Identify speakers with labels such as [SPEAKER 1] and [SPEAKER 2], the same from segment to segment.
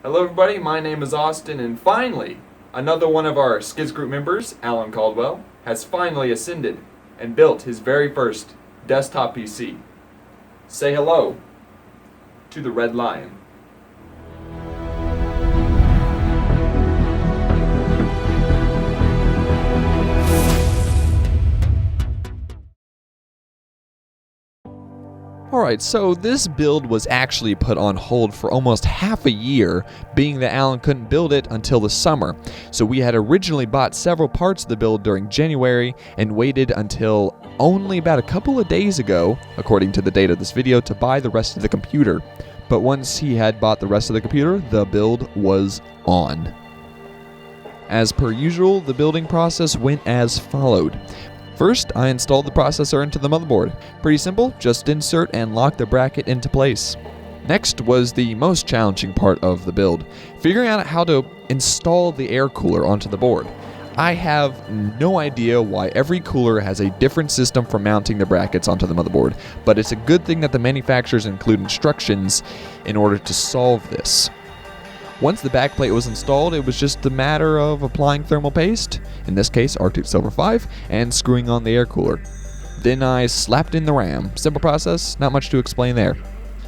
[SPEAKER 1] Hello everybody, my name is Austin, and finally, another one of our SkitsGroup members, Alan Caldwell, has finally ascended and built his very first desktop PC. Say hello to the Red Lion.
[SPEAKER 2] Alright, so this build was actually put on hold for almost half a year, being that Alan couldn't build it until the summer. So we had originally bought several parts of the build during January and waited until only about a couple of days ago, according to the date of this video, to buy the rest of the computer. But once he had bought the rest of the computer, the build was on. As per usual, the building process went as followed. First, I installed the processor into the motherboard. Pretty simple, just insert and lock the bracket into place. Next was the most challenging part of the build, figuring out how to install the air cooler onto the board. I have no idea why every cooler has a different system for mounting the brackets onto the motherboard, but it's a good thing that the manufacturers include instructions in order to solve this. Once the backplate was installed, it was just a matter of applying thermal paste, in this case Arctic Silver 5, and screwing on the air cooler. Then I slapped in the RAM. Simple process, not much to explain there.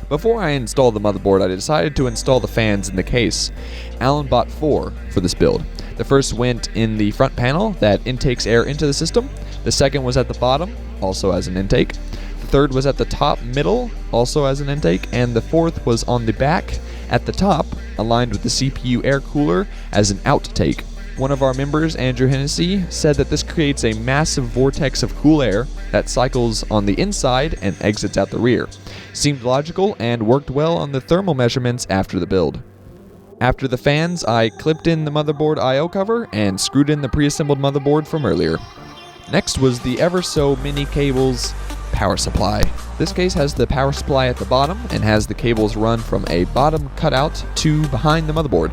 [SPEAKER 2] Before I installed the motherboard, I decided to install the fans in the case. Alan bought 4 for this build. The first went in the front panel that intakes air into the system. The second was at the bottom, also as an intake. The third was at the top middle, also as an intake. And the fourth was on the back at the top, aligned with the CPU air cooler as an outtake. One of our members, Andrew Hennessy, said that this creates a massive vortex of cool air that cycles on the inside and exits out the rear. Seemed logical and worked well on the thermal measurements after the build. After the fans, I clipped in the motherboard I/O cover and screwed in the pre-assembled motherboard from earlier. Next was the ever so mini cables power supply. This case has the power supply at the bottom and has the cables run from a bottom cutout to behind the motherboard.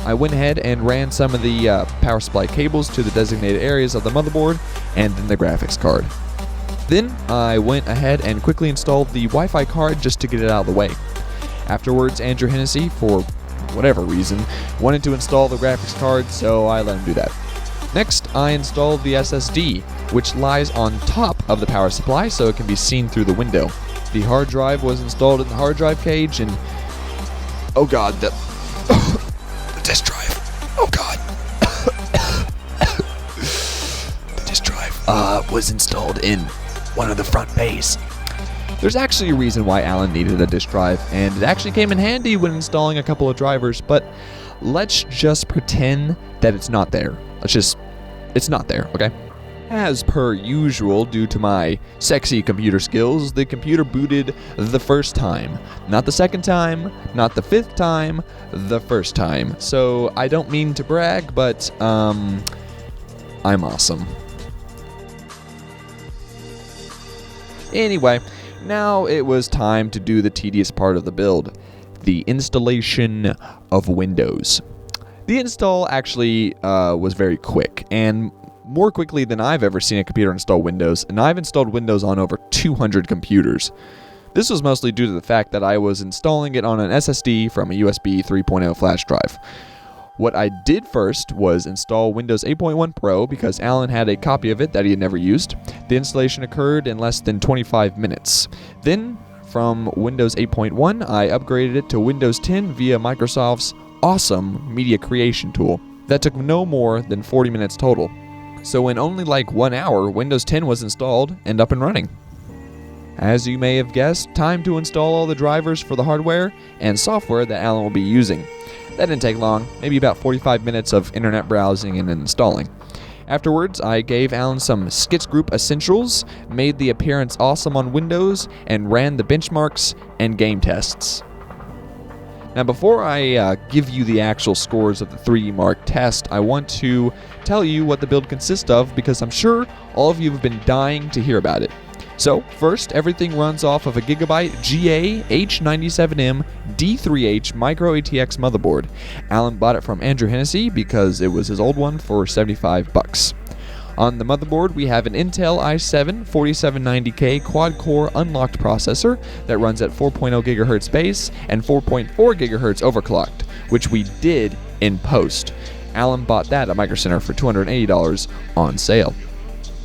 [SPEAKER 2] I went ahead and ran some of the power supply cables to the designated areas of the motherboard and then the graphics card. Then I went ahead and quickly installed the Wi-Fi card just to get it out of the way. Afterwards, Andrew Hennessy, for whatever reason, wanted to install the graphics card, so I let him do that. Next, I installed the SSD, which lies on top of the power supply so it can be seen through the window. The hard drive was installed in the hard drive cage and... oh god, the disk drive. Oh god. The disk drive was installed in one of the front bays. There's actually a reason why Alan needed a disk drive, and it actually came in handy when installing a couple of drivers, but let's just pretend that it's not there. It's not there, okay? As per usual, due to my sexy computer skills, the computer booted the first time. Not the second time, not the 5th time, the first time. So I don't mean to brag, but I'm awesome. Anyway, now it was time to do the tedious part of the build, the installation of Windows. The install actually was very quick, and more quickly than I've ever seen a computer install Windows, and I've installed Windows on over 200 computers. This was mostly due to the fact that I was installing it on an SSD from a USB 3.0 flash drive. What I did first was install Windows 8.1 Pro because Alan had a copy of it that he had never used. The installation occurred in less than 25 minutes. Then, from Windows 8.1, I upgraded it to Windows 10 via Microsoft's awesome media creation tool. That took no more than 40 minutes total. So in only like 1 hour, Windows 10 was installed and up and running. As you may have guessed, time to install all the drivers for the hardware and software that Alan will be using. That didn't take long, maybe about 45 minutes of internet browsing and installing. Afterwards, I gave Alan some SkitsGroup essentials, made the appearance awesome on Windows, and ran the benchmarks and game tests. Now before I give you the actual scores of the 3D Mark test, I want to tell you what the build consists of because I'm sure all of you have been dying to hear about it. So first, everything runs off of a Gigabyte GA H97M D3H Micro ATX motherboard. Alan bought it from Andrew Hennessy because it was his old one for $75. On the motherboard, we have an Intel i7 4790K quad-core unlocked processor that runs at 4.0 GHz base and 4.4 GHz overclocked, which we did in post. Alan bought that at Micro Center for $280 on sale.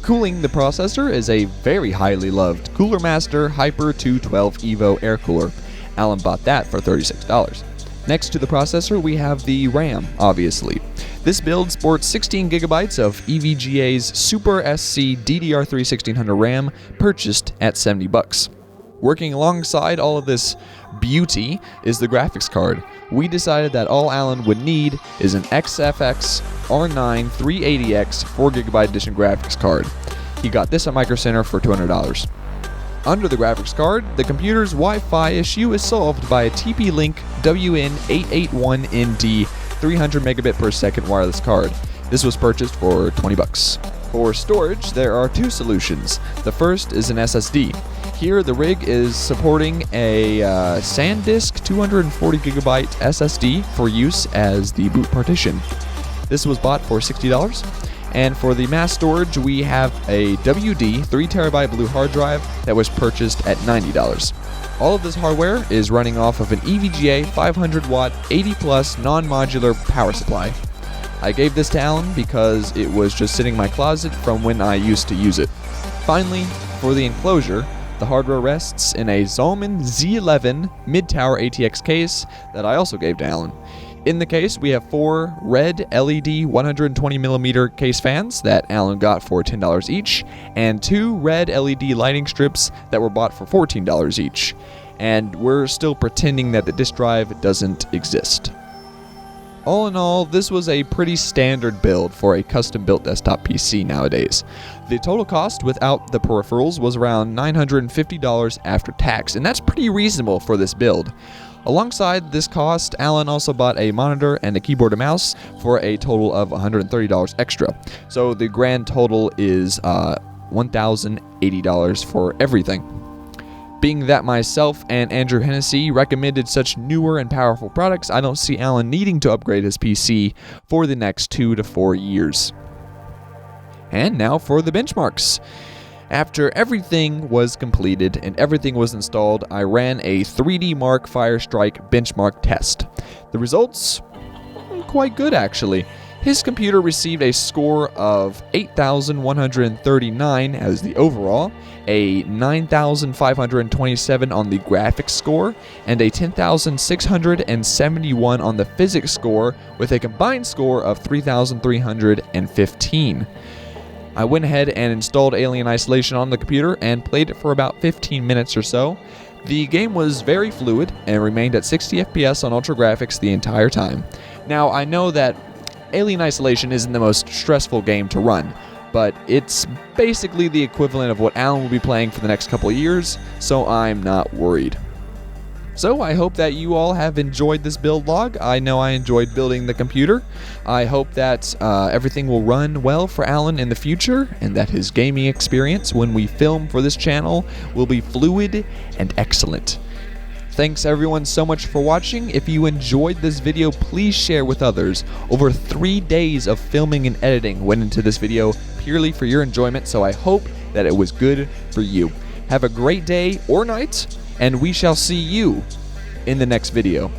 [SPEAKER 2] Cooling the processor is a very highly loved Cooler Master Hyper 212 Evo air cooler. Alan bought that for $36. Next to the processor, we have the RAM, obviously. This build sports 16 gigabytes of EVGA's Super SC DDR3 1600 RAM, purchased at $70. Working alongside all of this beauty is the graphics card. We decided that all Alan would need is an XFX R9 380X 4GB edition graphics card. He got this at Micro Center for $200. Under the graphics card, the computer's Wi-Fi issue is solved by a TP-Link WN881ND 300 megabit per second wireless card. This was purchased for $20. For storage, there are two solutions. The first is an SSD. Here, the rig is supporting a SanDisk 240 gigabyte SSD for use as the boot partition. This was bought for $60. And for the mass storage, we have a WD 3TB blue hard drive that was purchased at $90. All of this hardware is running off of an EVGA 500 watt 80 plus non-modular power supply. I gave this to Alan because it was just sitting in my closet from when I used to use it. Finally, for the enclosure, the hardware rests in a Zolman Z11 mid-tower ATX case that I also gave to Alan. In the case, we have 4 red LED 120mm case fans that Alan got for $10 each, and 2 red LED lighting strips that were bought for $14 each. And we're still pretending that the disk drive doesn't exist. All in all, this was a pretty standard build for a custom-built desktop PC nowadays. The total cost without the peripherals was around $950 after tax, and that's pretty reasonable for this build. Alongside this cost, Alan also bought a monitor and a keyboard and mouse for a total of $130 extra. So the grand total is $1,080 for everything. Being that myself and Andrew Hennessy recommended such newer and powerful products, I don't see Alan needing to upgrade his PC for the next 2 to 4 years. And now for the benchmarks. After everything was completed and everything was installed, I ran a 3D Mark Firestrike benchmark test. The results? Quite good, actually. His computer received a score of 8,139 as the overall, a 9,527 on the graphics score, and a 10,671 on the physics score, with a combined score of 3,315. I went ahead and installed Alien Isolation on the computer and played it for about 15 minutes or so. The game was very fluid and remained at 60 FPS on Ultra Graphics the entire time. Now, I know that Alien Isolation isn't the most stressful game to run, but it's basically the equivalent of what Alan will be playing for the next couple of years, so I'm not worried. So I hope that you all have enjoyed this build log. I know I enjoyed building the computer. I hope that everything will run well for Alan in the future, and that his gaming experience when we film for this channel will be fluid and excellent. Thanks everyone so much for watching. If you enjoyed this video, please share with others. Over 3 days of filming and editing went into this video purely for your enjoyment, so I hope that it was good for you. Have a great day or night, and we shall see you in the next video.